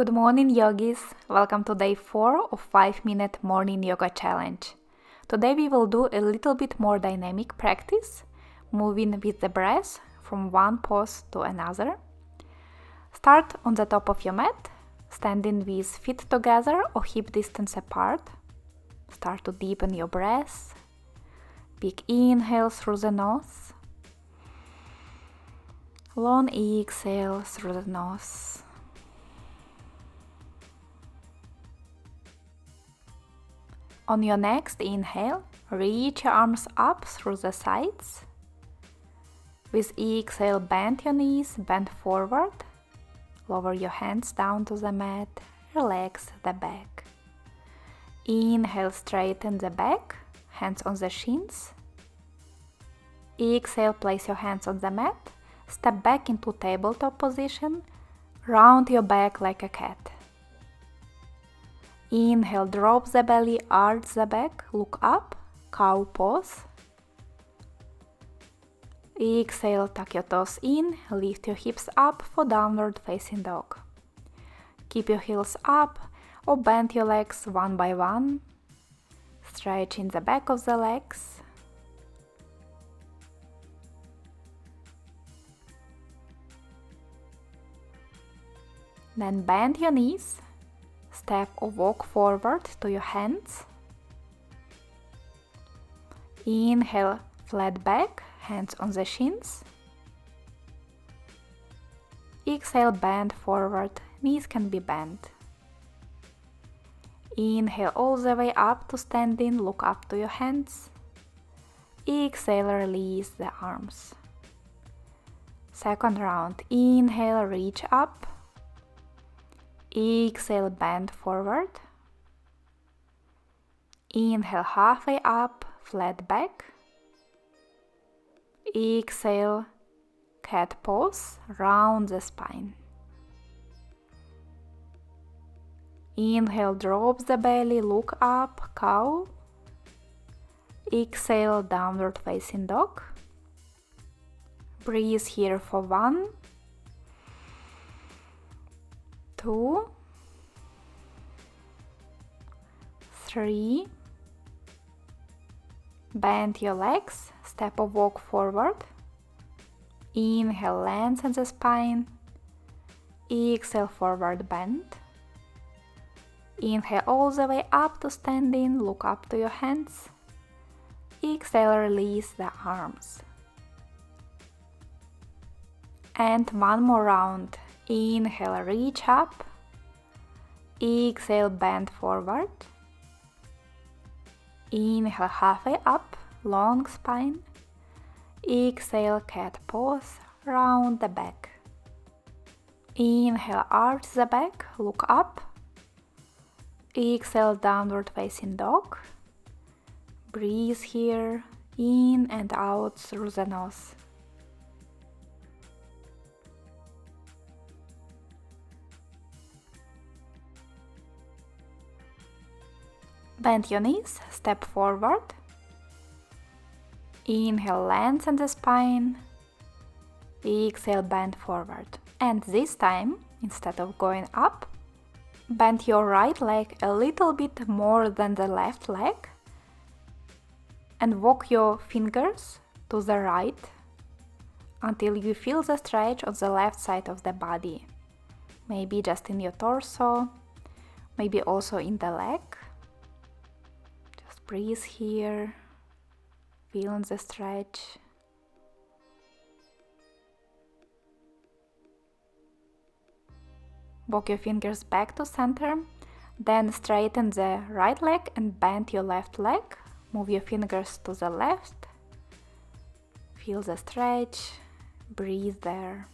Good morning, yogis. Welcome to day 4 of 5-minute morning yoga challenge. Today we will do a little bit more dynamic practice, moving with the breath from one pose to another. Start on the top of your mat, standing with feet together or hip distance apart. Start to deepen your breath. Big inhale through the nose. Long exhale through the nose. On your next inhale, reach your arms up through the sides. With exhale, bend your knees, bend forward. Lower your hands down to the mat, relax the back. Inhale, straighten the back, hands on the shins. Exhale, place your hands on the mat, step back into tabletop position, round your back like a cat. Inhale, drop the belly, arch the back, look up, cow pose. Exhale, tuck your toes in, lift your hips up for downward facing dog. Keep your heels up or bend your legs one by one. Stretch in the back of the legs. Then bend your knees. Step or walk forward to your hands. Inhale, flat back, hands on the shins. Exhale, bend forward, knees can be bent. Inhale all the way up to standing, look up to your hands. Exhale, release the arms. Second round, inhale, reach up. Exhale, bend forward. Inhale, halfway up, flat back. Exhale, cat pose, round the spine. Inhale, drop the belly, look up, cow. Exhale, downward facing dog. Breathe here for 1, 2, 3. Bend your legs, step or walk forward. Inhale, lengthen the spine. Exhale, forward bend. Inhale all the way up to standing, look up to your hands. Exhale, release the arms. And one more round. Inhale, reach up. Exhale, bend forward. Inhale, halfway up, long spine. Exhale, cat pose, round the back. Inhale, arch the back, look up. Exhale, downward facing dog. Breathe here, in and out through the nose. Bend your knees, step forward. Inhale, lengthen the spine. Exhale, bend forward. And this time, instead of going up, bend your right leg a little bit more than the left leg and walk your fingers to the right until you feel the stretch on the left side of the body. Maybe just in your torso, maybe also in the leg. Breathe here, feel the stretch. Walk your fingers back to center, then straighten the right leg and bend your left leg. Move your fingers to the left. Feel the stretch, breathe there.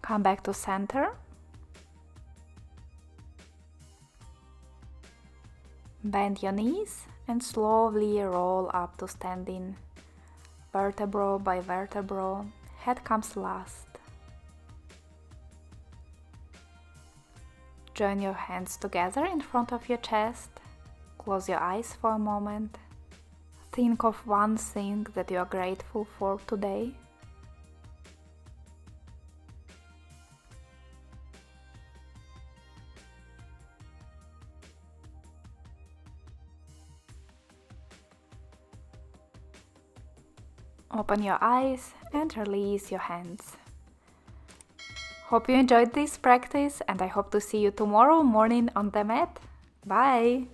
Come back to center. Bend your knees and slowly roll up to standing. Vertebra by vertebra, head comes last. Join your hands together in front of your chest. Close your eyes for a moment. think of one thing that you are grateful for today. Open your eyes and release your hands. Hope you enjoyed this practice, and I hope to see you tomorrow morning on the mat. Bye!